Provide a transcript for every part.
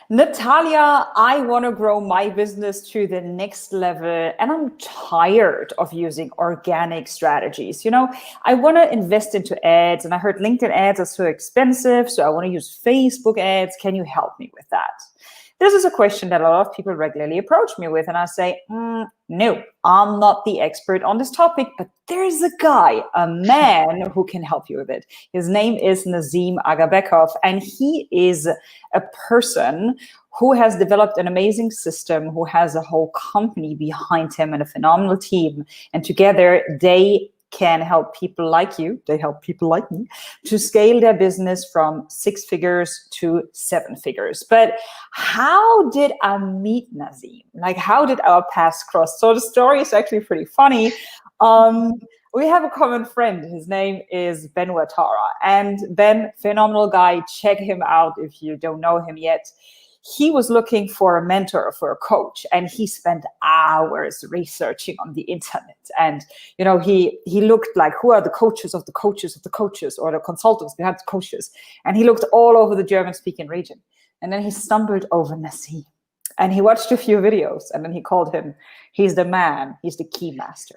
Natalia, I want to grow my business to the next level, and I'm tired of using organic strategies. I want to invest into ads, and I heard LinkedIn ads are so expensive, so I want to use Facebook ads. Can you help me with that? This is a question that a lot of people regularly approach me with, and I say, no, I'm not the expert on this topic, but there's a guy, a man who can help you with it. His name is Nazim Agabekov, and he is a person who has developed an amazing system, who has a whole company behind him and a phenomenal team. And together they can help people like you, they help people like me, to scale their business from 6 figures to 7 figures. But how did I meet Nazim? Like, how did our paths cross? So the story is actually pretty funny. We have a common friend. His name is Ben Watara. And Ben, phenomenal guy. Check him out if you don't know him yet. He was looking for a mentor, for a coach, and he spent hours researching on the internet. And, he looked like, who are the coaches of the coaches of the coaches, or the consultants behind the coaches? And he looked all over the German-speaking region. And then he stumbled over Nazim. And he watched a few videos, and then he called him. He's the man. He's the key master.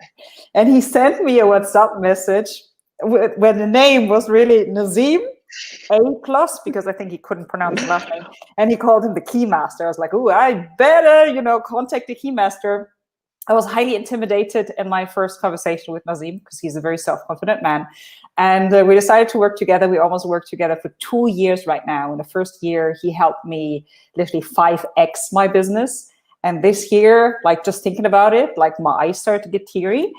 And he sent me a WhatsApp message when the name was really Nazim A+, because I think he couldn't pronounce the last name. And he called him the key master. I was like, oh, I better, contact the key master. I was highly intimidated in my first conversation with Nazim because he's a very self-confident man. And we decided to work together. We almost worked together for 2 years right now. In the first year, he helped me literally 5x my business. And this year, like, just thinking about it, like, my eyes started to get teary.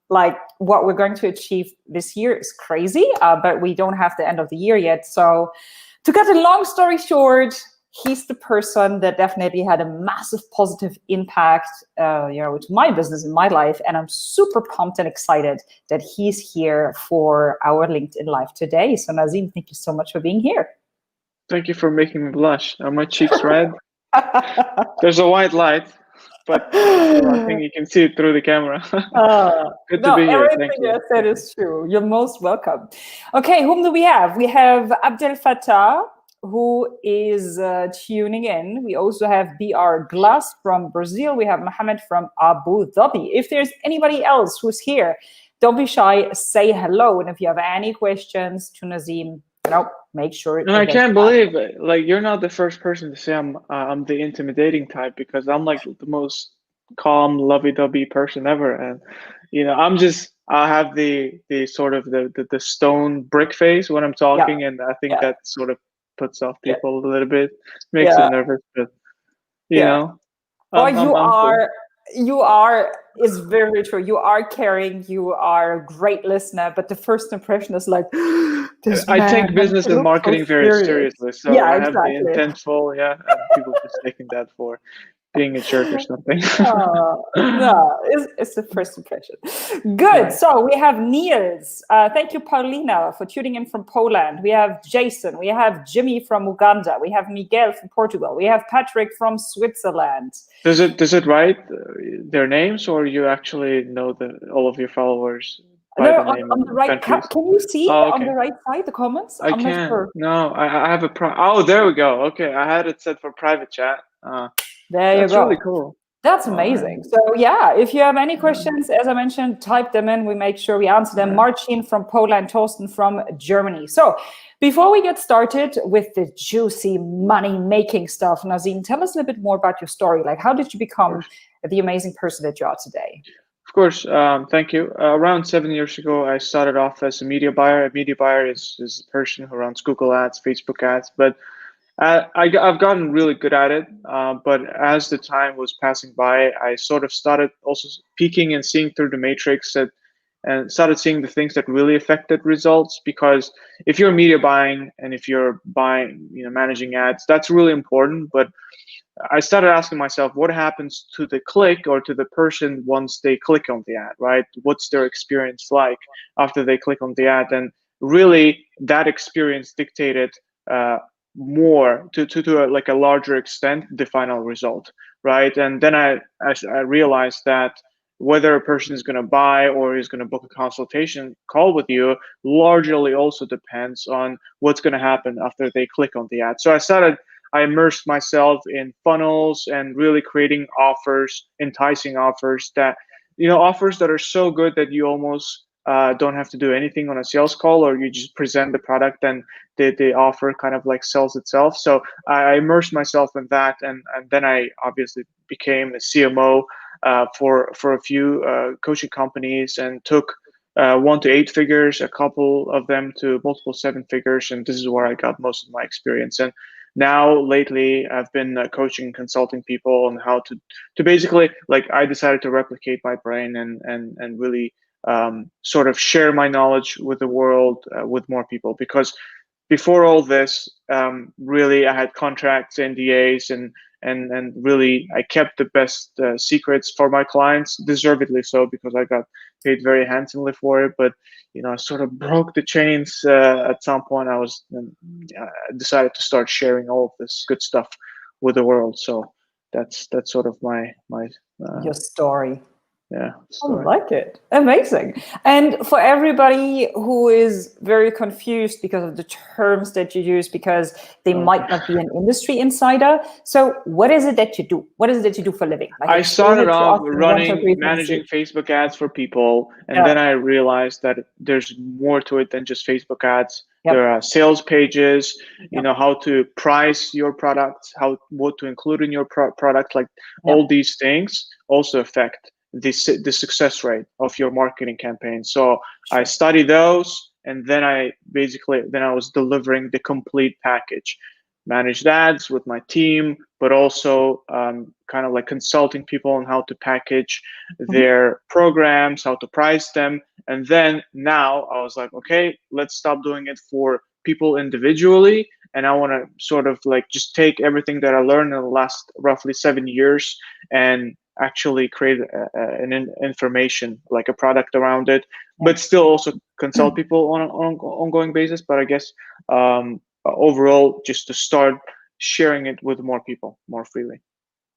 Like, what we're going to achieve this year is crazy, but we don't have the end of the year yet. So to cut a long story short, he's the person that definitely had a massive positive impact, to my business and my life. And I'm super pumped and excited that he's here for our LinkedIn Live today. So Nazim, thank you so much for being here. Thank you for making me blush. Are my cheeks red? There's a white light, but I think you can see it through the camera. Good to be here. Thank you. Everything you said is true. You're most welcome. Okay, whom do we have? We have Abdel Fattah, who is tuning in. We also have BR Glass from Brazil. We have Mohammed from Abu Dhabi. If there's anybody else who's here, don't be shy, say hello. And if you have any questions to Nazim, make sure. And I can't believe it. Like, you're not the first person to say I'm the intimidating type, because I'm like the most calm, lovey-dovey person ever. And I have the sort of the stone brick face when I'm talking, and I think that sort of puts off people a little bit, makes them nervous. But you are is very true. You are caring. You are a great listener. But the first impression is like, I take business and marketing very seriously. So I have the intentful, and people just taking that for being a jerk or something. No, it's the first impression. Good. So we have Niels. Thank you, Paulina, for tuning in from Poland. We have Jason. We have Jimmy from Uganda. We have Miguel from Portugal. We have Patrick from Switzerland. Does it write their names, or you actually know all of your followers? No, on the right. Can you see on the right side the comments? I can't. Not sure. No, I have a Oh, there we go. Okay, I had it set for private chat. There you go. That's really cool. That's amazing. So if you have any questions, as I mentioned, type them in. We make sure we answer them. Marcin from Poland, Torsten from Germany. So before we get started with the juicy money-making stuff, Nazim, tell us a little bit more about your story. Like, how did you become the amazing person that you are today? Of course. Thank you. Around 7 years ago, I started off as a media buyer. A media buyer is a person who runs Google ads, Facebook ads, but I've gotten really good at it, but as the time was passing by, I sort of started also peeking and seeing through the matrix and started seeing the things that really affected results. Because if you're media buying and if you're buying, managing ads, that's really important. But I started asking myself, what happens to the click or to the person once they click on the ad, right? What's their experience like after they click on the ad? And really, that experience dictated more to like a larger extent the final result, right? And then I realized that whether a person is going to buy or is going to book a consultation call with you largely also depends on what's going to happen after they click on the ad. So I started I immersed myself in funnels and really creating offers, enticing offers that, offers that are so good that you almost don't have to do anything on a sales call, or you just present the product and the offer kind of like sells itself. So I immersed myself in that, and then I obviously became a CMO for a few coaching companies, and took 1 to 8 figures, a couple of them to multiple 7 figures, and this is where I got most of my experience. And now lately, I've been coaching and consulting people on how to basically, like, I decided to replicate my brain and really sort of share my knowledge with the world, with more people. Because before all this, really, I had contracts, NDAs, and really, I kept the best secrets for my clients, deservedly so, because I got paid very handsomely for it. But I sort of broke the chains at some point. I decided to start sharing all of this good stuff with the world. So that's sort of my Your story. yeah. I Story. like it. Amazing. And for everybody who is very confused because of the terms that you use, because they might not be an industry insider. So what is it that you do? What is it that you do for a living? Like, I explain started it to off us in one, two, three, managing Facebook ads for people, and then I realized that there's more to it than just Facebook ads. Yep. There are sales pages, Yep. how to price your products, what to include in your product, like Yep. all these things also affect the success rate of your marketing campaign. So I studied those, and then I was delivering the complete package, managed ads with my team, but also kind of like consulting people on how to package their programs, how to price them. And then now I was like, okay, let's stop doing it for people individually. And I want to sort of like just take everything that I learned in the last roughly 7 years and actually create an information, like a product around it, but still also consult people on an ongoing basis. But I guess overall, just to start sharing it with more people more freely.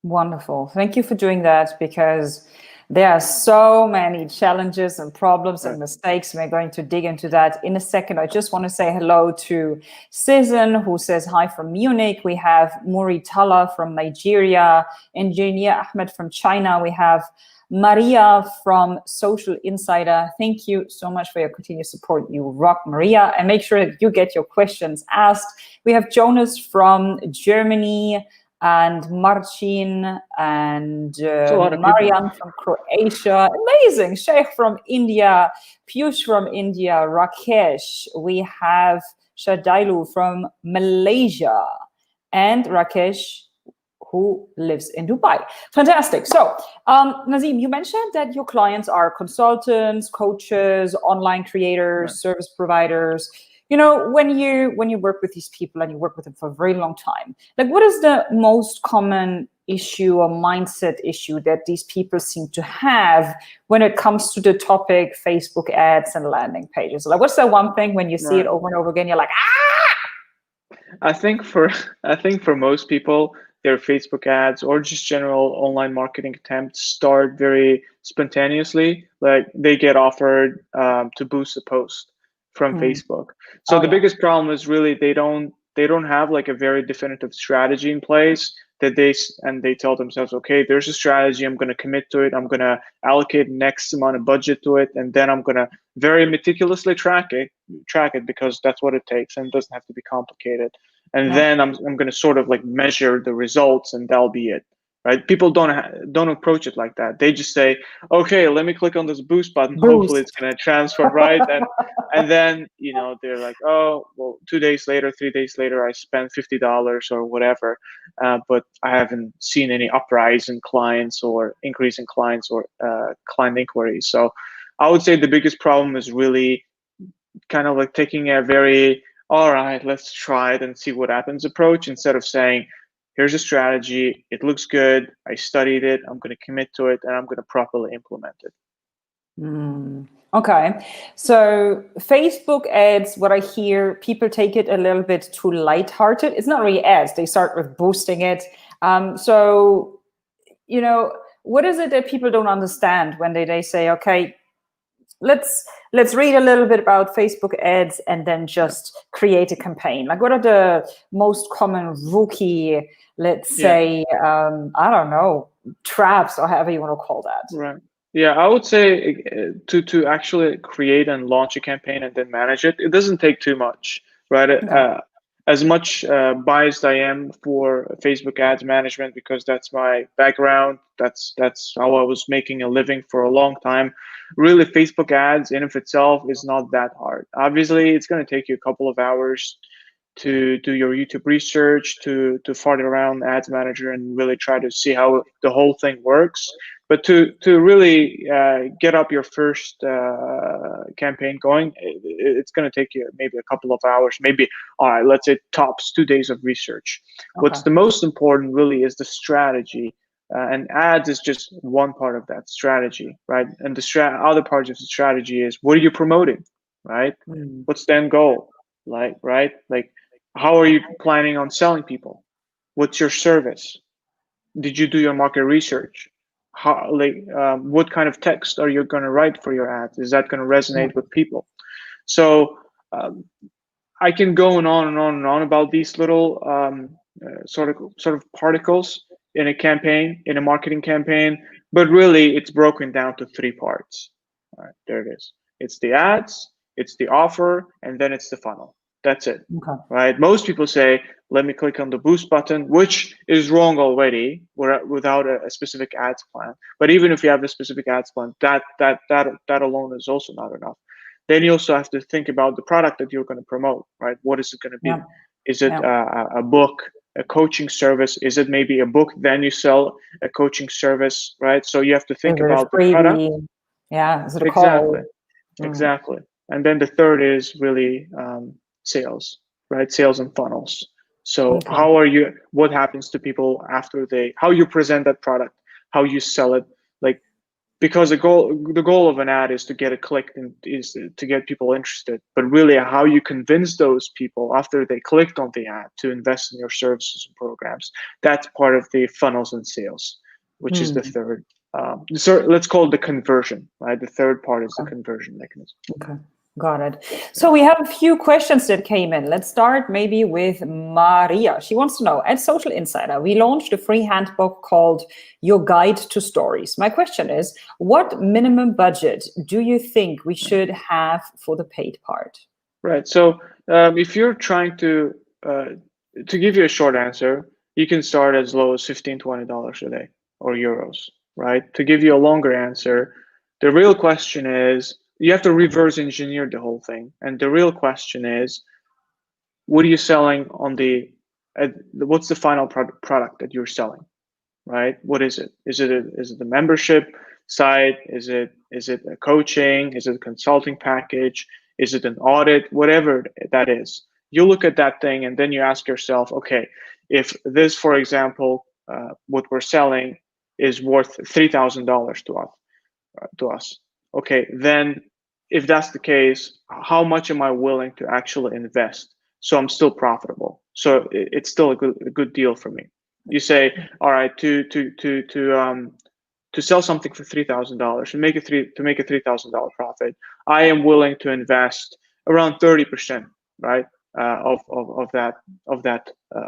Wonderful. Thank you for doing that, because there are so many challenges and problems and mistakes. We're going to dig into that in a second. I just want to say hello to Cizan, who says hi from Munich. We have Muri Tala from Nigeria, Engineer Ahmed from China. We have Maria from Social Insider. Thank you so much for your continued support. You rock, Maria. And make sure that you get your questions asked. We have Jonas from Germany, and Marcin, and Marian from Croatia. Amazing. Sheikh from India, Piyush from India, Rakesh. We have Shadailu from Malaysia, and Rakesh, who lives in Dubai. Fantastic. So, Nazim, you mentioned that your clients are consultants, coaches, online creators, service providers. When you work with these people and you work with them for a very long time, like, what is the most common issue or mindset issue that these people seem to have when it comes to the topic Facebook ads and landing pages? Like, what's the one thing when you see it over and over again, you're like, ah? I think for most people, their Facebook ads or just general online marketing attempts start very spontaneously. Like, they get offered to boost a post from Facebook. So the biggest problem is really they don't have like a very definitive strategy in place that they tell themselves, okay, there's a strategy, I'm going to commit to it, I'm going to allocate next amount of budget to it, and then I'm going to very meticulously track it because that's what it takes, and it doesn't have to be complicated. And then I'm going to sort of like measure the results, and that'll be it. Right? People don't approach it like that. They just say, okay, let me click on this boost button. Hopefully it's going to transfer, right? And then, they're like, oh, well, 2 days later, 3 days later, I spent $50 or whatever. But I haven't seen any uprise in clients or increase in clients or client inquiries. So I would say the biggest problem is really kind of like taking a very, all right, let's try it and see what happens approach, instead of saying, here's a strategy, it looks good, I studied it, I'm going to commit to it, and I'm going to properly implement it. Okay. So Facebook ads, what I hear, people take it a little bit too lighthearted. It's not really ads. They start with boosting it. So, what is it that people don't understand when they say, okay, let's read a little bit about Facebook ads and then just create a campaign. Like, what are the most common rookie, let's say, I don't know, traps or however you want to call that? Right. Yeah, I would say to actually create and launch a campaign and then manage it, it doesn't take too much, right? Okay. As much biased I am for Facebook ads management because that's my background, that's how I was making a living for a long time. Really, Facebook ads in of itself is not that hard. Obviously, it's going to take you a couple of hours to do your YouTube research, to fart around Ads Manager and really try to see how the whole thing works. But to really get up your first campaign going, it's going to take you maybe a couple of hours, maybe, all right, let's say tops 2 days of research. Okay. What's the most important really is the strategy. And ads is just one part of that strategy, right? And the other part of the strategy is what are you promoting, right? What's the end goal, like, right? Like, how are you planning on selling people? What's your service? Did you do your market research? How, like, what kind of text are you going to write for your ads? Is that going to resonate with people? So I can go on and on and on about these little sort of particles in a campaign, in a marketing campaign, but really it's broken down to 3 parts. All right, there it is. It's the ads, it's the offer, and then it's the funnel. That's it. Okay. Right? Most people say, let me click on the boost button, which is wrong already without a specific ads plan. But even if you have a specific ads plan, that alone is also not enough. Then you also have to think about the product that you're going to promote, right? What is it going to be? Yeah. Is it a book, a coaching service? Is it maybe a book, then you sell a coaching service, right? So you have to think about the product. Yeah, is it a Exactly, call? exactly. And then the third is really sales, right? Sales and funnels. So Okay. how are you, what happens to people after how you present that product, how you sell it, like, because the goal of an ad is to get a click and is to get people interested, but really how you convince those people after they clicked on the ad to invest in your services and programs, that's part of the funnels and sales, which is the third. So let's call it the conversion, right? The third part is the conversion mechanism. Okay, got it. So we have a few questions that came in. Let's start maybe with Maria. She wants to know, at Social Insider, we launched a free handbook called Your Guide to Stories. My question is, what minimum budget do you think we should have for the paid part? Right. So if you're trying to give you a short answer, you can start as low as $15, $20 a day or euros, right? To give you a longer answer, the real question is, you have to reverse engineer the whole thing. And the real question is, what are you selling on what's the final product that you're selling, right? What is it? Is it the membership side? Is it a coaching? Is it a consulting package? Is it an audit? Whatever that is, you look at that thing and then you ask yourself, okay, if this, for example, what we're selling is worth $3,000 to us. Okay, then if that's the case, how much am I willing to actually invest so I'm still profitable? So it's still a good deal for me. You say, all right, to sell something for $3,000 and make a $3,000 profit, I am willing to invest around 30%, right, of that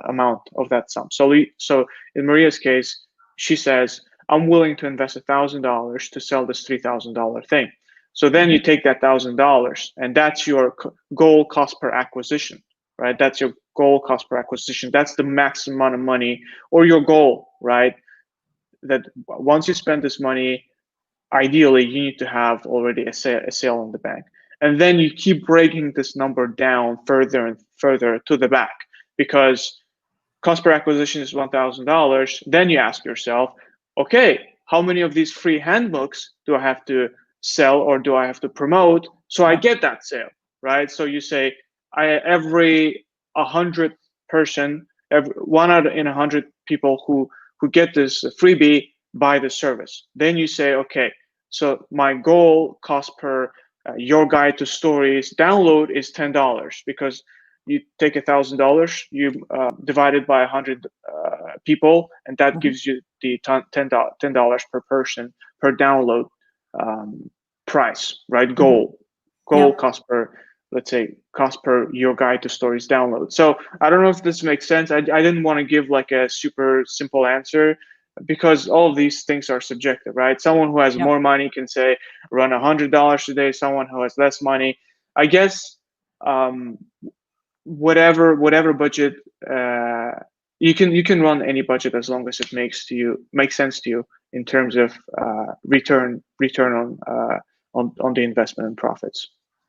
amount of that sum. So in Maria's case, she says, I'm willing to invest $1,000 to sell this $3,000 thing. So then you take that $1,000 and that's your goal cost per acquisition, right? That's your goal cost per acquisition. That's the maximum amount of money, or your goal, right? That once you spend this money, ideally you need to have already a sale in the bank. And then you keep breaking this number down further and further to the back, because cost per acquisition is $1,000. Then you ask yourself, okay, how many of these free handbooks do I have to sell or do I have to promote so I get that sale, right? So you say, every 100 person, one out in 100 people who get this freebie buy the service. Then you say, okay, so my goal cost per Your Guide to Stories download is $10, because you take $1,000, you divide it by 100 people, and that gives you the $10 per person per download price, right? Mhm. Goal Yeah. cost per, let's say, cost per your guide to stories download. So I don't know if this makes sense. I didn't want to give like a super simple answer because all of these things are subjective, right? Someone who has Yeah. more money can say run $100 a day. Someone who has less money, I guess, um, whatever budget, uh, you can run any budget as long as it makes sense to you in terms of return on the investment and profits.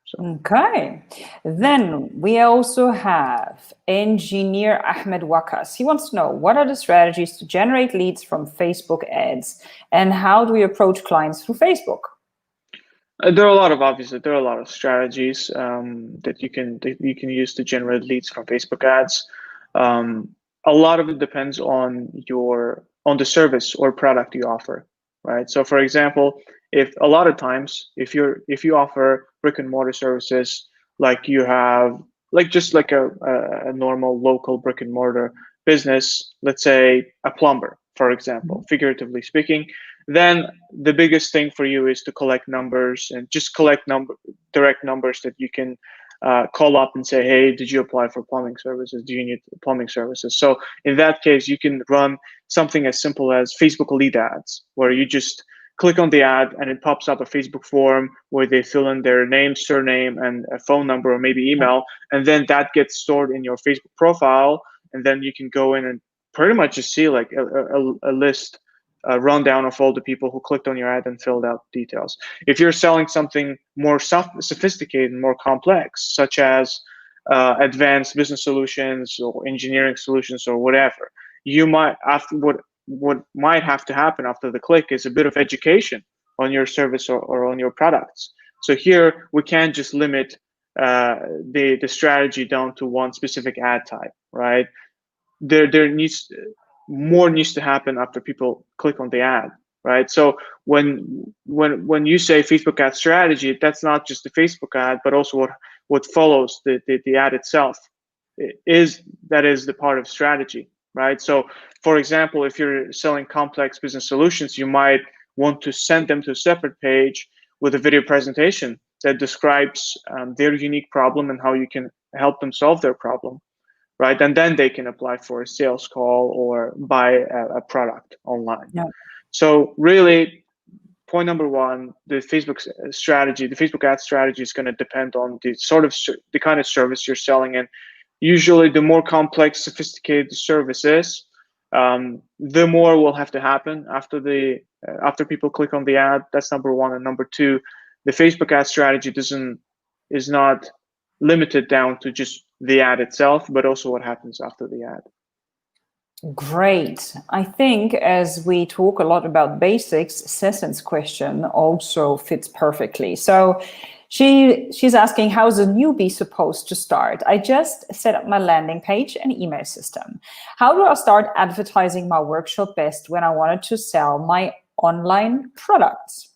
So Okay. Then we also have engineer Ahmed Wakas. He wants to know, what are the strategies to generate leads from Facebook ads, and how do we approach clients through Facebook? there are a lot of obviously there are a lot of strategies that you can use to generate leads from Facebook ads. Um, a lot of it depends on the service or product you offer, right? So, for example, if a lot of times if you offer brick and mortar services, like you have like just like a normal local brick and mortar business, let's say a plumber, for example, figuratively speaking, then the biggest thing for you is to collect numbers and just collect direct numbers that you can call up and say, hey, did you apply for plumbing services? Do you need plumbing services? So in that case, you can run something as simple as Facebook lead ads, where you just click on the ad and it pops up a Facebook form where they fill in their name, surname, and a phone number or maybe email. And then that gets stored in your Facebook profile. And then you can go in and pretty much just see like a list, a rundown of all the people who clicked on your ad and filled out details. If you're selling something more sophisticated and more complex, such as advanced business solutions or engineering solutions or whatever, you might after what might have to happen after the click is a bit of education on your service or on your products. So here we can't just limit the strategy down to one specific ad type, right? There needs to happen after people click on the ad, right? So when you say Facebook ad strategy, that's not just the Facebook ad, but also what follows the ad itself is that is the part of strategy, right? So for example, if you're selling complex business solutions, you might want to send them to a separate page with a video presentation that describes their unique problem and how you can help them solve their problem, right? And then they can apply for a sales call or buy a product online. Yeah. So really, point number one, the Facebook ad strategy is going to depend on the kind of service you're selling. And usually the more complex, sophisticated the service is, the more will have to happen after people click on the ad. That's number one. And number two, the Facebook ad strategy is not limited down to just the ad itself, but also what happens after the ad. Great. I think as we talk a lot about basics, Sessen's question also fits perfectly. So she's asking, how's a newbie supposed to start? I just set up my landing page and email system. How do I start advertising my workshop best when I wanted to sell my online products?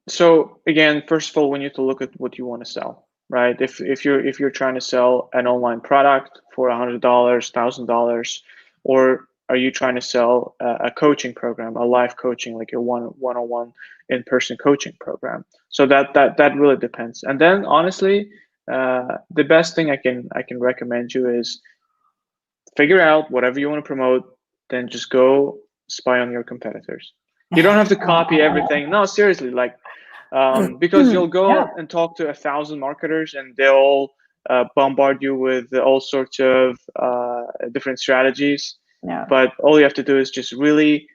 So again, first of all, we need to look at what you want to sell, right? If you're trying to sell an online product for $100, $1,000, or are you trying to sell a coaching program, a live coaching, like a one-on-one in-person coaching program? So that really depends. And then honestly, the best thing I can recommend you is figure out whatever you want to promote, then just go spy on your competitors. You don't have to copy everything. No, seriously, like because you'll Yeah. go and talk to 1,000 marketers and they'll bombard you with all sorts of different strategies. Yeah. But all you have to do is just really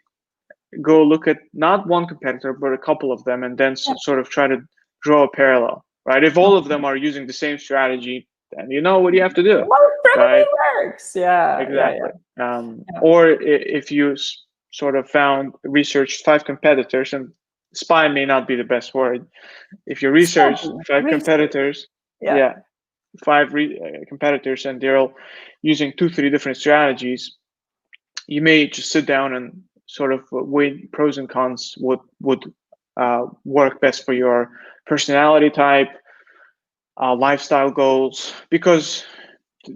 go look at not one competitor, but a couple of them, and then sort of try to draw a parallel, right? If all of them are using the same strategy, then you know what you have to do, Well, it probably right? works. Yeah. Yeah. Exactly. Yeah. Or if you sort of researched 5 competitors, and spy may not be the best word. If you research Study, five research. competitors, Yeah. yeah, competitors, and they're all using 2, 3 different strategies, you may just sit down and sort of weigh pros and cons, what would work best for your personality type, lifestyle goals, because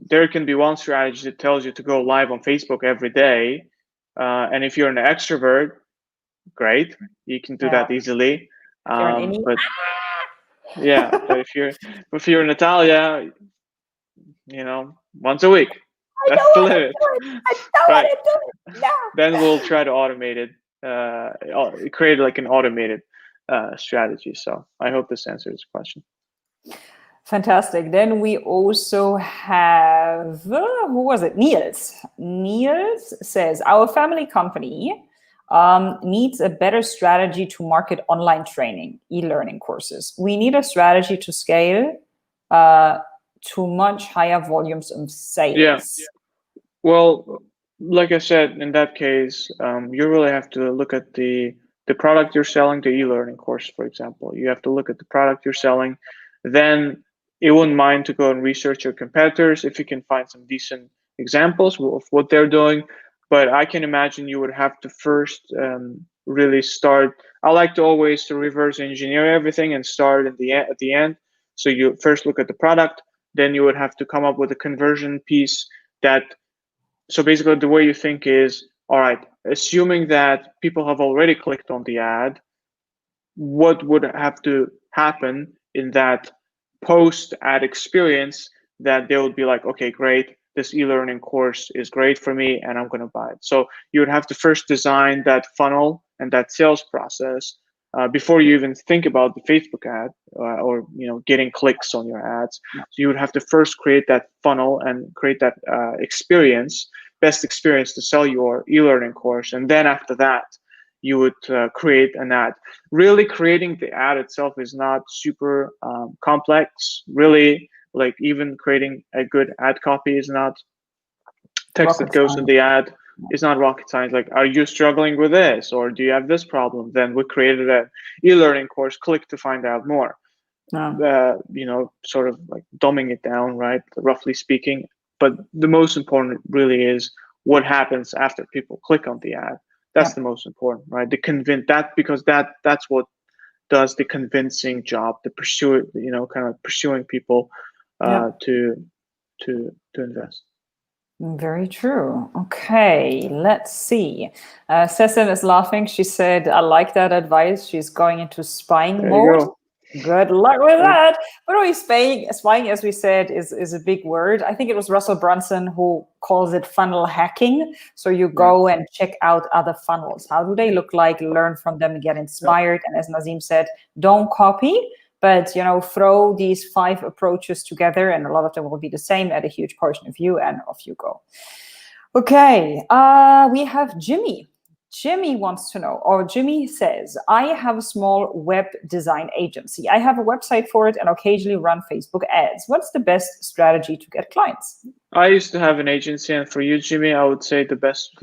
there can be one strategy that tells you to go live on Facebook every day. And if you're an extrovert, great, you can do Yeah. that easily. If you're an Inni, But yeah, but if you're Natalia, once a week, I that's don't the want to limit, do it. I don't right? want to do it. No. Then we'll try to automate it, create like an automated strategy. So I hope this answers the question. Fantastic. Then we also have, who was it? Niels. Niels says, our family company needs a better strategy to market online training, e-learning courses. We need a strategy to scale to much higher volumes of sales. Yeah. Well, like I said, in that case, you really have to look at the product you're selling, the e-learning course, for example. You have to look at the product you're selling. Then you wouldn't mind to go and research your competitors if you can find some decent examples of what they're doing. But I can imagine you would have to first really start. I like to always to reverse engineer everything and start at the end. So you first look at the product, then you would have to come up with a conversion piece that. So basically, the way you think is, all right, assuming that people have already clicked on the ad, what would have to happen in that post-ad experience that they would be like, okay, great, this e-learning course is great for me and I'm going to buy it. So you would have to first design that funnel and that sales process before you even think about the Facebook ad or getting clicks on your ads. So you would have to first create that funnel and create that best experience to sell your e-learning course. And then after that, you would create an ad. Really creating the ad itself is not super complex. Really, like even creating a good ad copy is not text that goes in the ad is not rocket science. Like, are you struggling with this or do you have this problem? Then we created an e-learning course, click to find out more. Sort of like dumbing it down, right? Roughly speaking. But the most important really is what happens after people click on the ad. That's the most important, right? Because that's what does the convincing job, the kind of pursuing people to invest. Very true. Okay, let's see. Cecil is laughing. She said, I like that advice. She's going into spying mode. Good luck with that. But spying, as we said, is a big word. I think it was Russell Brunson who calls it funnel hacking. So you go and check out other funnels. How do they look like? Learn from them and get inspired. And as Nazim said, don't copy, but throw these 5 approaches together, and a lot of them will be the same, add a huge portion of you, and off you go. Okay, we have Jimmy. Jimmy wants to know, or Jimmy says, I have a small web design agency. I have a website for it and occasionally run Facebook ads. What's the best strategy to get clients? I used to have an agency, and for you, Jimmy, I would say the best,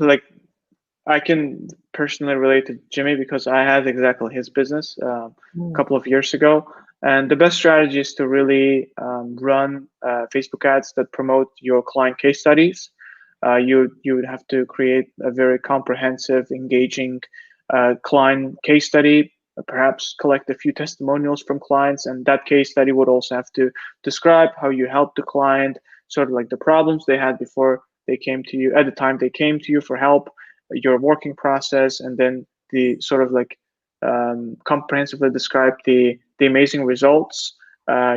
I can personally relate to Jimmy because I had exactly his business a couple of years ago. And the best strategy is to really run Facebook ads that promote your client case studies. You would have to create a very comprehensive, engaging client case study, perhaps collect a few testimonials from clients. And that case study would also have to describe how you helped the client, sort of like the problems they had before they came to you, at the time they came to you for help, your working process, and then the sort of like comprehensively describe the amazing results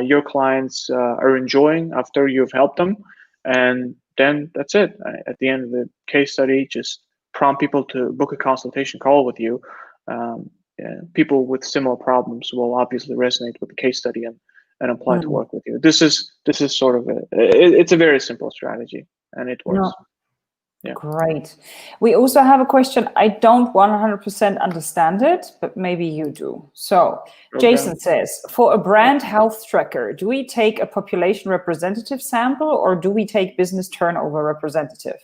your clients are enjoying after you've helped them. And then that's it. At the end of the case study, just prompt people to book a consultation call with you. People with similar problems will obviously resonate with the case study and apply to work with you. This is sort of it's a very simple strategy, and it works. Yeah. Great. We also have a question. I don't 100% understand it, but maybe you do. So Jason says, for a brand health tracker, do we take a population representative sample or do we take business turnover representative?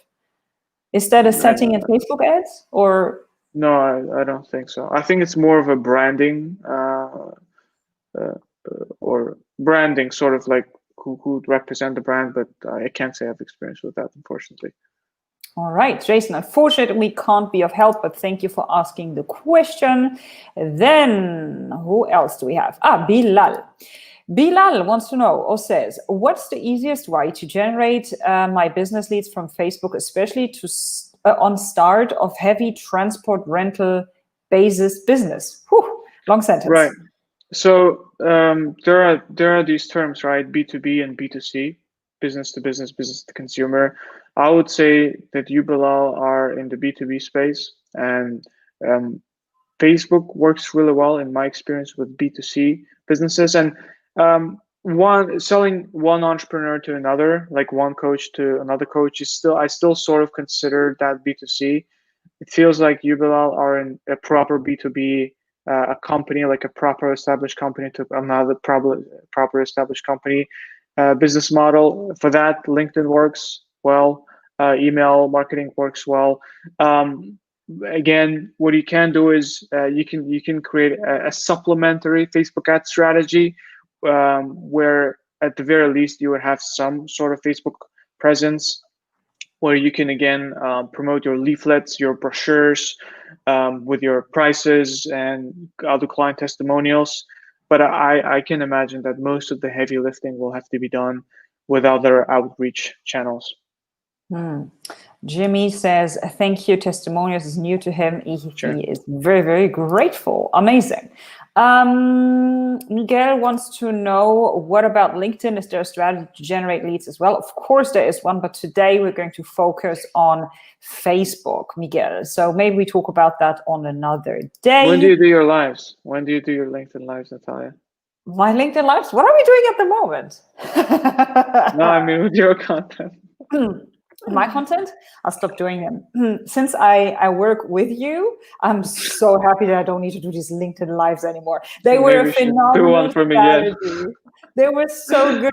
Is that a setting in Facebook ads or? No, I don't think so. I think it's more of a branding or branding, sort of like who would represent the brand, but I can't say I've experienced with that, unfortunately. All right, Jason, unfortunately, we can't be of help, but thank you for asking the question. Then, who else do we have? Bilal. Bilal wants to know, or says, what's the easiest way to generate my business leads from Facebook, especially on start of heavy transport rental basis business? Whew, long sentence. Right. So there are these terms, right? B2B and B2C, business to business, business to consumer. I would say that you, Bilal, are in the B2B space, and um, Facebook works really well in my experience with B2C businesses. And one selling one entrepreneur to another, like one coach to another coach, is still I still sort of consider that B2C. It feels like you, Bilal, are in a proper B2B, a company, like a proper established company to another proper established company business model. For that, LinkedIn works well. Email marketing works well. Um, Again, what you can do is you can create a supplementary Facebook ad strategy, where at the very least you would have some sort of Facebook presence, where you can again promote your leaflets, your brochures, with your prices and other client testimonials. But I can imagine that most of the heavy lifting will have to be done with other outreach channels. Jimmy says, thank you. Testimonials is new to him. He Sure. is very, very grateful. Amazing. Miguel wants to know, what about LinkedIn? Is there a strategy to generate leads as well? Of course, there is one, but today we're going to focus on Facebook, Miguel. So maybe we talk about that on another day. When do you do your lives? When do you do your LinkedIn lives, Natalia? My LinkedIn lives? What are we doing at the moment? No, I mean with your content. My content, I'll stop doing them. Since I work with you, I'm so happy that I don't need to do these LinkedIn lives anymore. They were Maybe a you should do one phenomenal for Miguel. strategy. They were so good,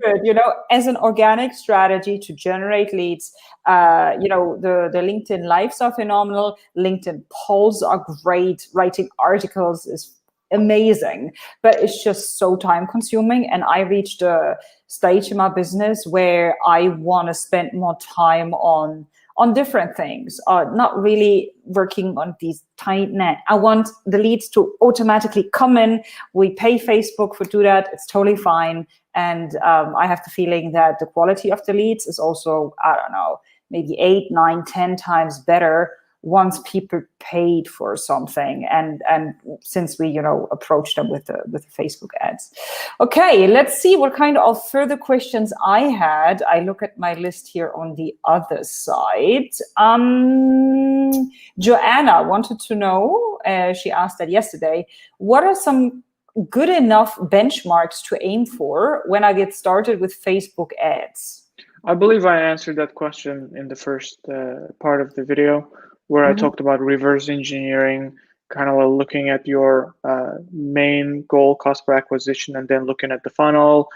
as an organic strategy to generate leads. The LinkedIn lives are phenomenal. LinkedIn polls are great. Writing articles is amazing, but it's just so time consuming. And I reached a stage in my business where I want to spend more time on different things, not really working on these tight net. I want the leads to automatically come in. We pay Facebook for do that. It's totally fine. And I have the feeling that the quality of the leads is also, I don't know, maybe 8, 9, 10 times better once people paid for something, and since we approach them with the Facebook ads. Okay, let's see what kind of further questions I had. I look at my list here on the other side. Joanna wanted to know, she asked that yesterday, what are some good enough benchmarks to aim for when I get started with Facebook ads? I believe I answered that question in the first part of the video, where I talked about reverse engineering, kind of looking at your main goal, cost per acquisition, and then looking at the funnel.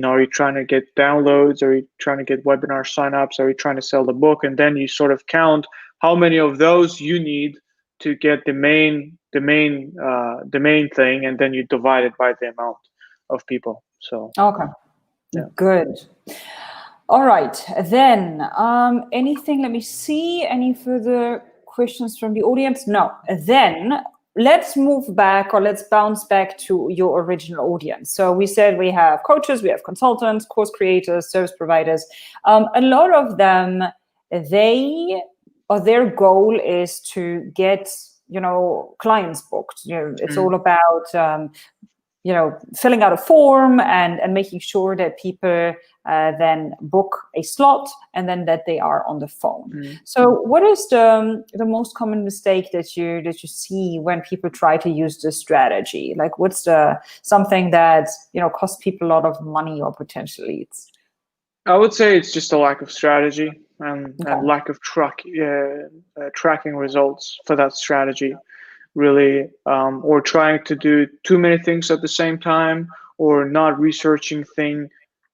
Are you trying to get downloads? Are you trying to get webinar signups? Are you trying to sell the book? And then you sort of count how many of those you need to get the main thing, and then you divide it by the amount of people. So okay, yeah. Good. All right, then anything, let me see, any further questions from the audience? No. Then let's move back, or let's bounce back to your original audience. So we said we have coaches, we have consultants, course creators, service providers. A lot of them, their goal is to get clients booked. It's all about filling out a form and making sure that people then book a slot, and then that they are on the phone. So what is the most common mistake that you see when people try to use this strategy? Like, what's something that costs people a lot of money or potential leads? I would say it's just a lack of strategy and lack of tracking results for that strategy, really, or trying to do too many things at the same time, or not researching thing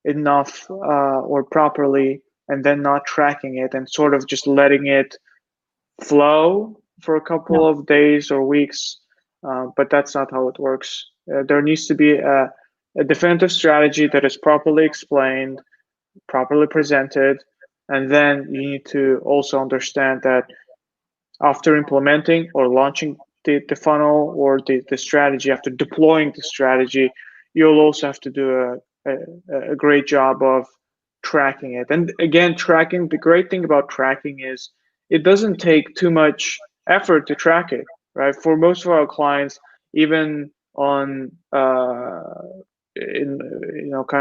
enough or properly, and then not tracking it and sort of just letting it flow for a couple of days or weeks. But that's not how it works. There needs to be a definitive strategy that is properly explained, properly presented, and then you need to also understand that after implementing or launching the funnel or the strategy, after deploying the strategy, you'll also have to do a great job of tracking it. And again, tracking, the great thing about tracking is it doesn't take too much effort to track it, right? For most of our clients, even on kind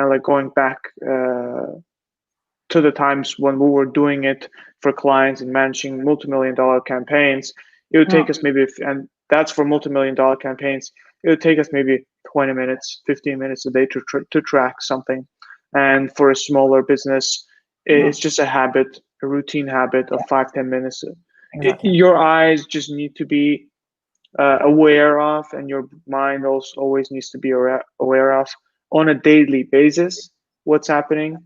of like going back to the times when we were doing it for clients and managing multi-million-dollar campaigns. It would take us maybe, and that's for multi-million-dollar campaigns, it would take us maybe 20 minutes, 15 minutes a day to track something. And for a smaller business, it's just a habit, a routine habit of 5-10 minutes. Exactly. Your eyes just need to be aware of, and your mind also always needs to be aware of on a daily basis what's happening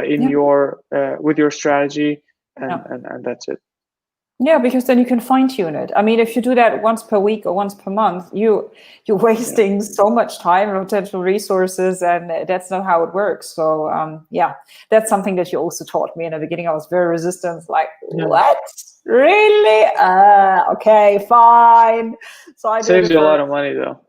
in your with your strategy, and that's it. Yeah, because then you can fine tune it. I mean, if you do that once per week or once per month, you're wasting so much time and potential resources, and that's not how it works. So yeah, that's something that you also taught me in the beginning. I was very resistant, like, what? Really? Okay, fine. So I saves did you a lot of money though.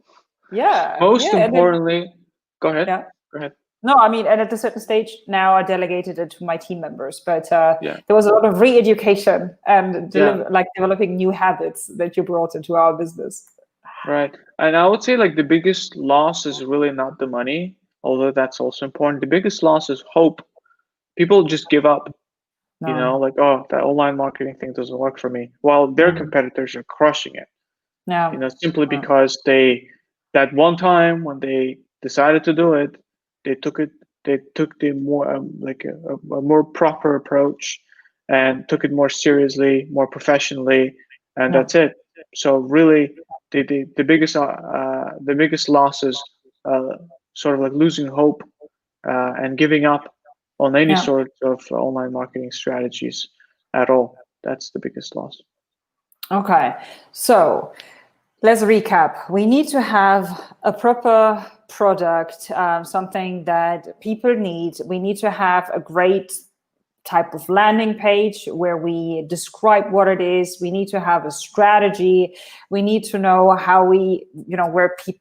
Yeah. Most importantly, go ahead. Yeah. Go ahead. No, I mean, and at a certain stage now I delegated it to my team members, but Yeah. there was a lot of re-education and developing new habits that you brought into our business. Right. And I would say like the biggest loss is really not the money, although that's also important. The biggest loss is hope. People just give up, like, oh, that online marketing thing doesn't work for me, while their competitors are crushing it. Simply because that one time when they decided to do it, they took the more like a more proper approach and took it more seriously, more professionally, and that's it. So really, the biggest loss is sort of like losing hope and giving up on any sort of online marketing strategies at all. That's the biggest loss. Okay, so let's recap. We need to have a proper product, something that people need. We need to have a great type of landing page where we describe what it is. We need to have a strategy. We need to know how we,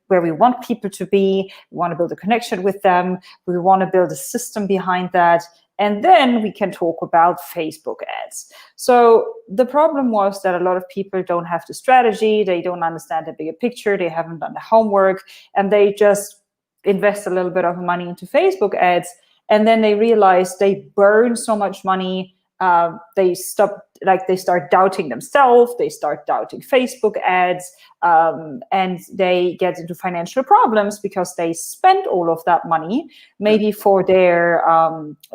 where we want people to be. We want to build a connection with them. We want to build a system behind that. And then we can talk about Facebook ads. So the problem was that a lot of people don't have the strategy. They don't understand the bigger picture. They haven't done the homework, and they just invest a little bit of money into Facebook ads. And then they realize they burn so much money. They start doubting themselves. They start doubting Facebook ads, and they get into financial problems because they spent all of that money maybe for their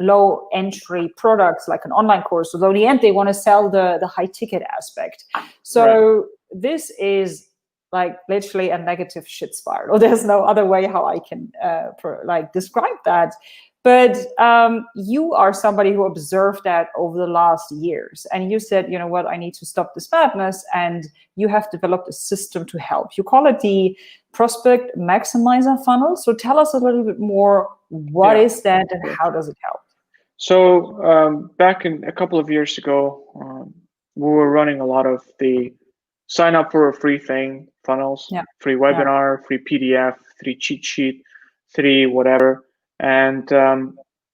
low entry products like an online course. So in the end, they want to sell the high ticket aspect. So this is like literally a negative shit spiral. There's no other way how I can describe that. But you are somebody who observed that over the last years. And you said, you know what, I need to stop this madness. And you have developed a system to help. You call it the Prospect Maximizer Funnel. So tell us a little bit more, what is that and how does it help? So back in a couple of years ago, we were running a lot of the sign up for a free thing funnels, free webinar, free PDF, free cheat sheet, free whatever. And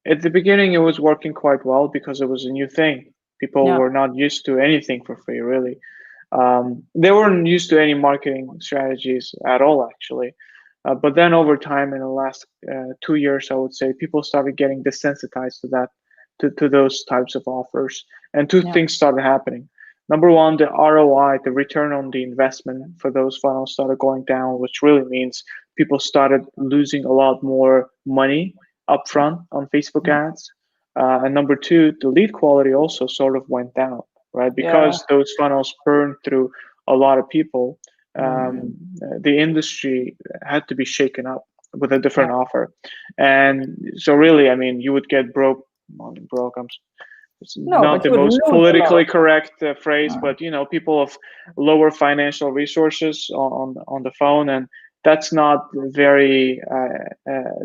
at the beginning, it was working quite well because it was a new thing. People were not used to anything for free, really. They weren't used to any marketing strategies at all, actually. But then over time, in the last 2 years, I would say, people started getting desensitized to that, to those types of offers. And two things started happening. Number one, the ROI, the return on the investment for those funnels started going down, which really means people started losing a lot more money upfront on Facebook ads. And number two, the lead quality also sort of went down, right? Because those funnels burned through a lot of people. The industry had to be shaken up with a different offer. And so really, I mean, you would get broke. It's not the most politically correct phrase, but people of lower financial resources on the phone, and that's not very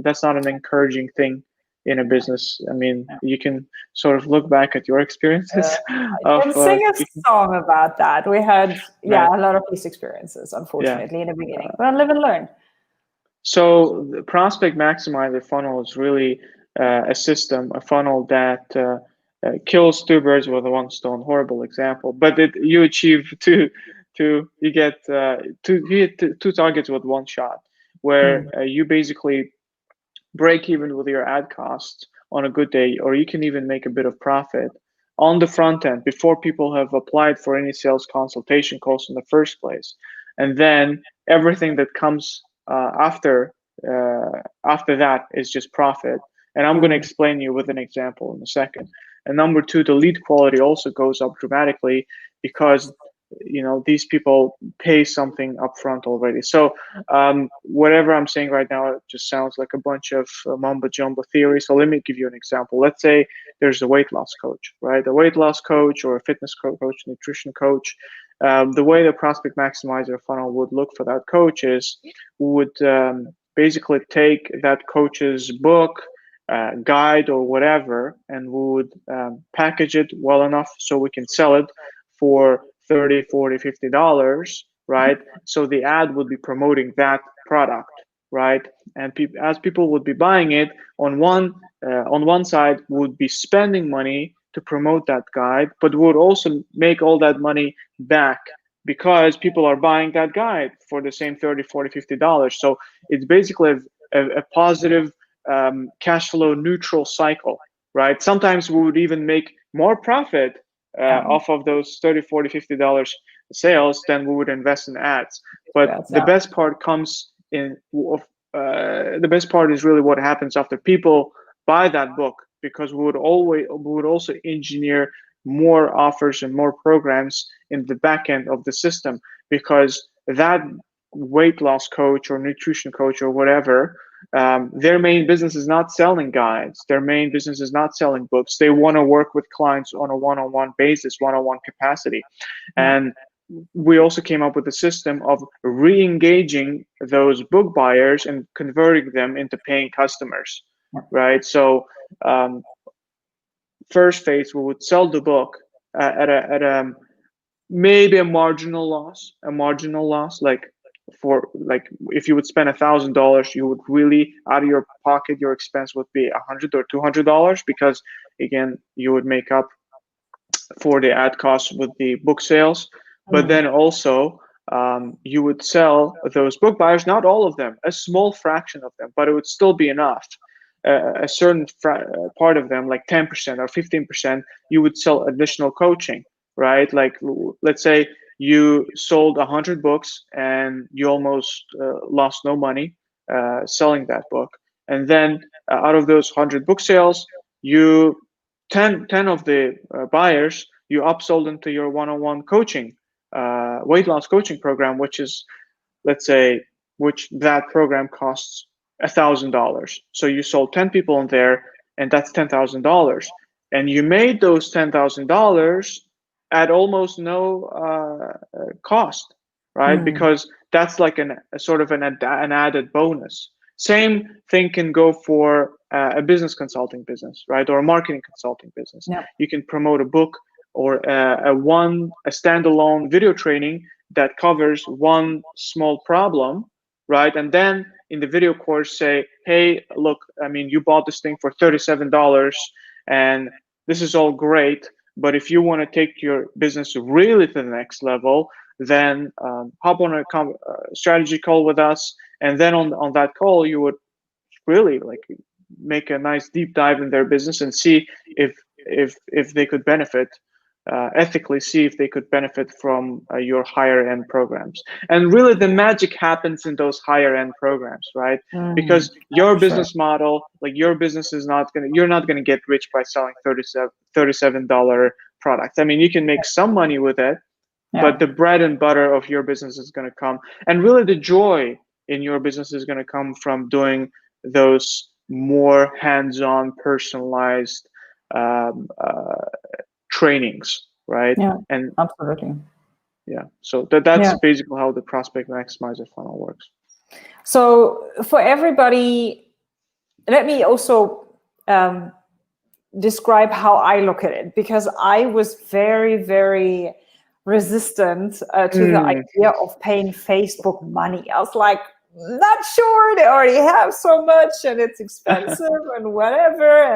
that's not an encouraging thing in a business. I mean, you can sort of look back at your experiences. I can sing a song about that. We had a lot of these experiences, unfortunately, in the beginning, but I live and learn. So the Prospect Maximizer funnel is really a system, a funnel that kills two birds with one stone. Horrible example, but you achieve you get two targets with one shot. where you basically break even with your ad costs on a good day, or you can even make a bit of profit on the front end before people have applied for any sales consultation calls in the first place. And then everything that comes after that is just profit. And I'm going to explain you with an example in a second. And number two, the lead quality also goes up dramatically because these people pay something upfront already. So whatever I'm saying right now, it just sounds like a bunch of mumbo jumbo theory. So let me give you an example. Let's say there's a weight loss coach, right? A weight loss coach or a fitness coach, nutrition coach. The way the prospect maximizer funnel would look for that coach is we would basically take that coach's book, guide or whatever, and we would package it well enough so we can sell it for $30, $40, $50, right? So the ad would be promoting that product, right? And as people would be buying it, on one side would be spending money to promote that guide, but would also make all that money back because people are buying that guide for the same $30, $40, $50. So it's basically a positive cash flow neutral cycle, right? Sometimes we would even make more profit off of those $30, $40, $50 sales than we would invest in ads. But the best part comes in. The best part is really what happens after people buy that book, because we would also engineer more offers and more programs in the back end of the system, because that weight loss coach or nutrition coach or whatever, their main business is not selling guides. Their main business is not selling books. They want to work with clients on a one-on-one basis, one-on-one capacity. And we also came up with a system of re-engaging those book buyers and converting them into paying customers, right? So first phase, we would sell the book at a maybe a marginal loss, like if you would spend $1,000, you would really out of your pocket, your expense would be $100 or $200, because again, you would make up for the ad costs with the book sales. But then also you would sell those book buyers, not all of them, a small fraction of them, but it would still be enough. A certain part of them, like 10% or 15%, you would sell additional coaching, right? Like, let's say you sold 100 books and you almost lost no money selling that book. And then out of those 100 book sales, 10 of the buyers, you upsold into your one-on-one coaching, weight loss coaching program, which is, let's say, which that program costs $1,000. So you sold 10 people in there, and that's $10,000. And you made those $10,000 at almost no cost, right? Because that's like a sort of an added bonus. Same thing can go for a business consulting business, right? Or a marketing consulting business. You can promote a book or a standalone video training that covers one small problem, right? And then in the video course say, hey, look, I mean, you bought this thing for $37 and this is all great, but if you want to take your business really to the next level, then hop on a strategy call with us. And then on that call, you would really like make a nice deep dive in their business and see if they could benefit, ethically see if they could benefit from your higher end programs. And really the magic happens in those higher end programs, right? Because your business model, like your business is you're not gonna get rich by selling $37 products. I mean, you can make some money with it, but the bread and butter of your business is gonna come, and really the joy in your business is gonna come from doing those more hands-on, personalized trainings, right? And absolutely. So that's basically how the prospect maximizer funnel works. So for everybody, let me also describe how I look at it, because I was very, very resistant to the idea of paying Facebook money. I was like, not sure, they already have so much and it's expensive and whatever,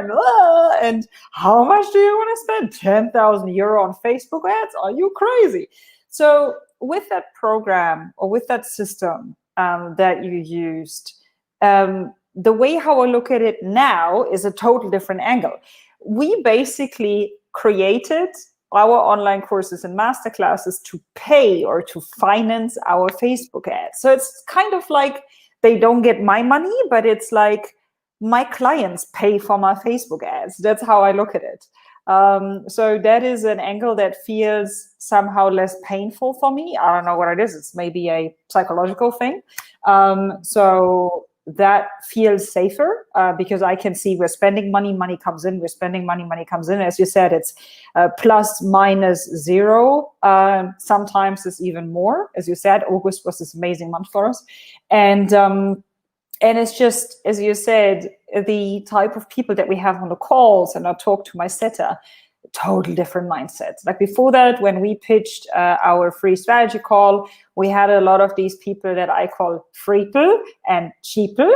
and how much do you want to spend? 10,000 euro on Facebook ads? Are you crazy? So with that program or with that system, that you used, the way how I look at it now is a total different angle. We basically created our online courses and masterclasses to pay or to finance our Facebook ads. So it's kind of like they don't get my money, but it's like my clients pay for my Facebook ads. That's how I look at it. So that is an angle that feels somehow less painful for me. I don't know what it is. It's maybe a psychological thing. So that feels safer because I can see we're spending money, money comes in, we're spending money, money comes in. As you said, it's plus minus zero. Sometimes it's even more. As you said, August was this amazing month for us. And it's just, as you said, the type of people that we have on the calls, and I talk to my setter, totally different mindsets. Like before that, when we pitched our free strategy call, we had a lot of these people that I call freeple and cheaple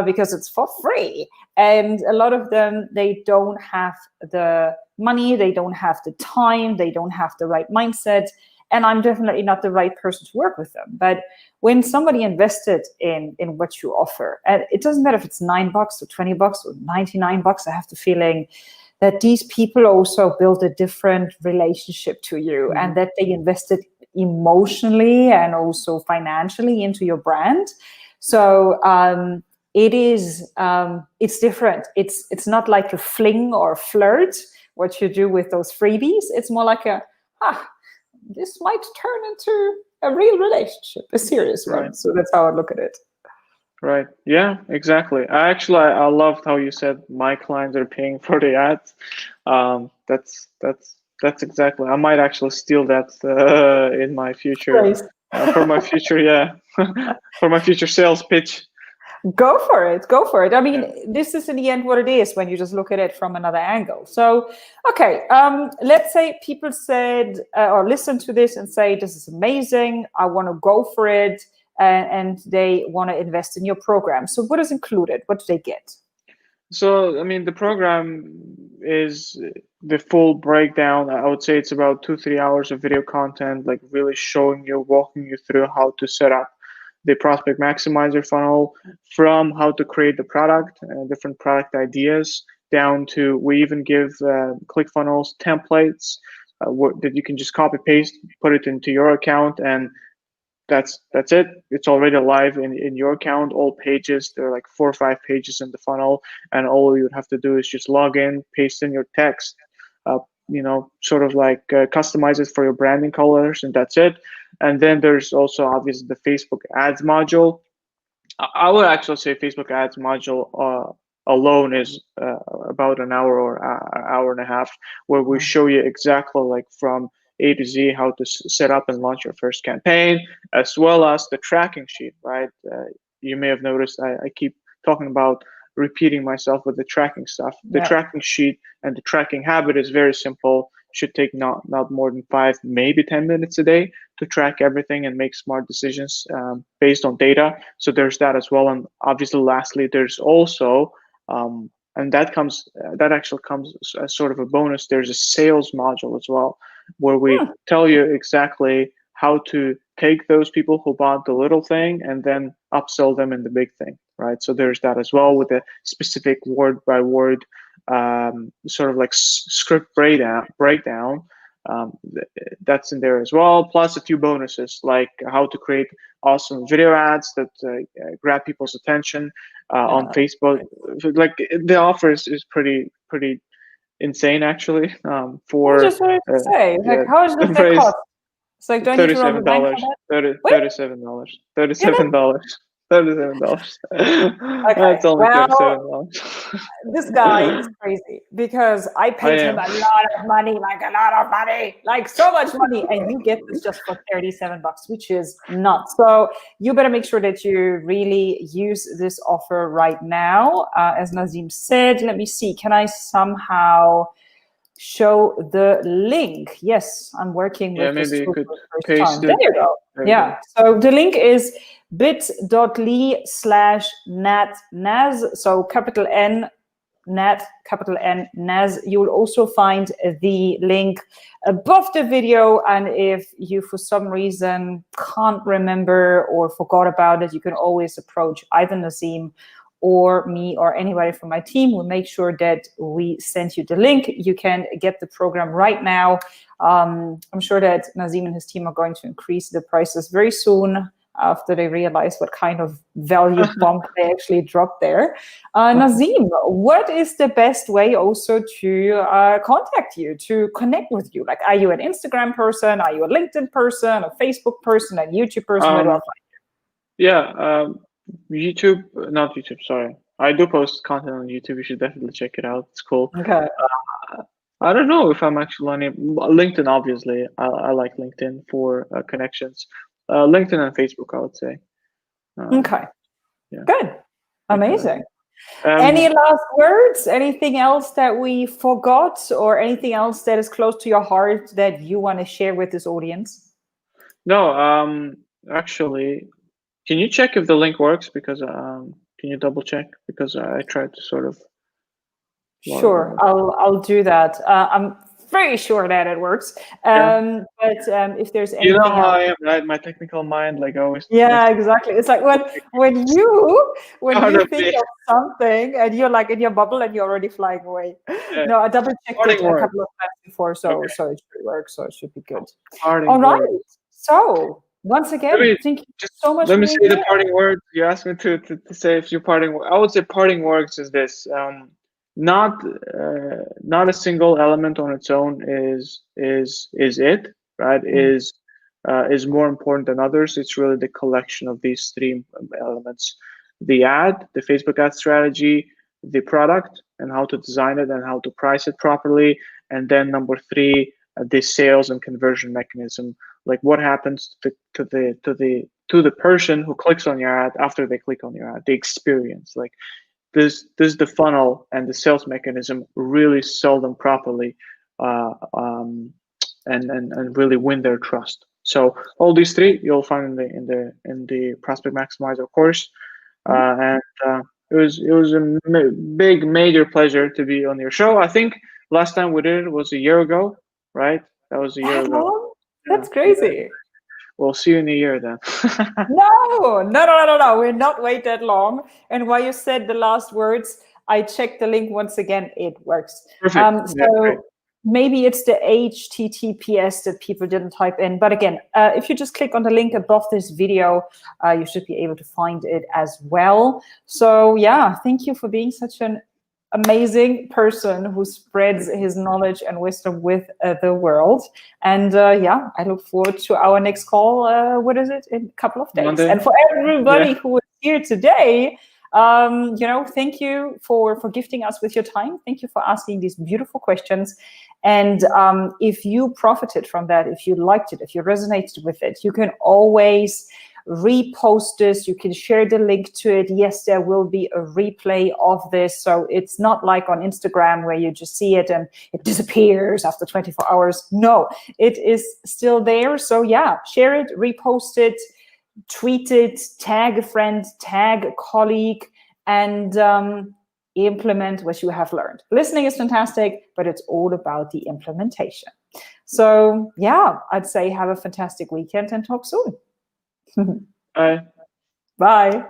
because it's for free. And a lot of them, they don't have the money, they don't have the time, they don't have the right mindset. And I'm definitely not the right person to work with them. But when somebody invested in what you offer, and it doesn't matter if it's $9 or $20 or $99, I have the feeling that these people also build a different relationship to you, and that they invested emotionally and also financially into your brand. So it's different. It's not like a fling or a flirt, what you do with those freebies. It's more like this might turn into a real relationship, a serious one. Right. So that's how I look at it. Right. Yeah, exactly. I loved how you said my clients are paying for the ads. That's exactly. I might actually steal that in my future for my future. For my future sales pitch. Go for it. I mean, This is in the end what it is when you just look at it from another angle. So, okay, let's say people said or listen to this and say, this is amazing, I want to go for it, and they want to invest in your program. So what is included? What do they get? So, I mean, the program is the full breakdown. I would say it's about 2-3 hours of video content, like really showing you, walking you through how to set up the prospect maximizer funnel, from how to create the product, different product ideas, down to, we even give ClickFunnels templates that you can just copy paste, put it into your account, and that's it. It's already live in your account. All pages, there are like 4 or 5 pages in the funnel, and all you would have to do is just log in, paste in your text, sort of like customize it for your branding colors, and that's it. And then there's also obviously the Facebook ads module. I would actually say Facebook ads module alone is about an hour or an hour and a half, where we show you exactly like from A to Z how to set up and launch your first campaign, as well as the tracking sheet, right? You may have noticed I keep talking about repeating myself with the tracking stuff. The tracking sheet and the tracking habit is very simple. Should take not more than 5, maybe 10 minutes a day to track everything and make smart decisions based on data. So there's that as well. And obviously, lastly, there's also, and that actually comes as sort of a bonus, there's a sales module as well, where we tell you exactly how to take those people who bought the little thing and then upsell them in the big thing, right? So there's that as well, with a specific word by word sort of like script breakdown. That's in there as well, plus a few bonuses like how to create awesome video ads that grab people's attention on Facebook. Like the offer is pretty insane actually. For just what to say, like how much does that cost? It's like, do I need to rob a bank for that? $37. $37. That's only $37. This guy is crazy because I paid him a lot of money, like so much money, and you get this just for $37, which is nuts. So you better make sure that you really use this offer right now. As Nazim said, let me see, can I somehow show the link? Yes, I'm working with this. Maybe you could paste it. There you go. So the link is bit.ly/natnaz, so capital N, Nat, capital N, Naz. You will also find the link above the video. And if you, for some reason, can't remember or forgot about it, you can always approach either Nazim or me or anybody from my team. We'll make sure that we send you the link. You can get the program right now. I'm sure that Nazim and his team are going to increase the prices very soon after they realize what kind of value bump they actually dropped there. Nazim, what is the best way also to contact you, to connect with you? Like, are you an Instagram person? Are you a LinkedIn person, a Facebook person, a YouTube person? Where do I find you? Yeah, YouTube, not YouTube, sorry. I do post content on YouTube. You should definitely check it out. It's cool. Okay. I don't know if I'm actually on it. LinkedIn, obviously. I like LinkedIn for connections. LinkedIn and Facebook, I would say. Okay. Yeah. Good. Amazing. Any last words? Anything else that we forgot, or anything else that is close to your heart that you want to share with this audience? No, actually, can you check if the link works? Because can you double check? Because I tried to sort of. Sure, I'll do that. I'm very sure that it works. But if there's anything, you know how I am, right? My technical mind, like always. Yeah, exactly. It's like when you think of something and you're like in your bubble and you're already flying away. Yeah. No, I double checked it a couple of times before, so it should work. So it should be good. All right. So once again, thank you so much. Let me say the parting words. You asked me to say a few parting. I would say parting words is this: not a single element on its own is it, right? Is more important than others. It's really the collection of these three elements: the ad, the Facebook ad strategy, the product, and how to design it and how to price it properly, and then number three, the sales and conversion mechanism. Like what happens to the person who clicks on your ad after they click on your ad, the experience. Like this the funnel and the sales mechanism really sell them properly, and really win their trust. So all these three you'll find in the Prospect Maximizer course, and it was a big major pleasure to be on your show. I think last time we did it was a year ago, right? That was a year ago. That's crazy. We'll see you in a year then. No. We'll not wait that long. And while you said the last words, I checked the link once again. It works. Perfect. Maybe it's the HTTPS that people didn't type in. But again, if you just click on the link above this video, you should be able to find it as well. So yeah, thank you for being such an amazing person who spreads his knowledge and wisdom with the world. And yeah, I look forward to our next call. What is it? In a couple of days. Monday. And for everybody who was here today, thank you for gifting us with your time. Thank you for asking these beautiful questions. And if you profited from that, if you liked it, if you resonated with it, you can always repost this. You can share the link to it. Yes, there will be a replay of this. So it's not like on Instagram where you just see it and it disappears after 24 hours. No, it is still there. So yeah, share it, repost it, tweet it, tag a friend, tag a colleague, and implement what you have learned. Listening is fantastic, but it's all about the implementation. So yeah, I'd say have a fantastic weekend and talk soon. Bye. Bye.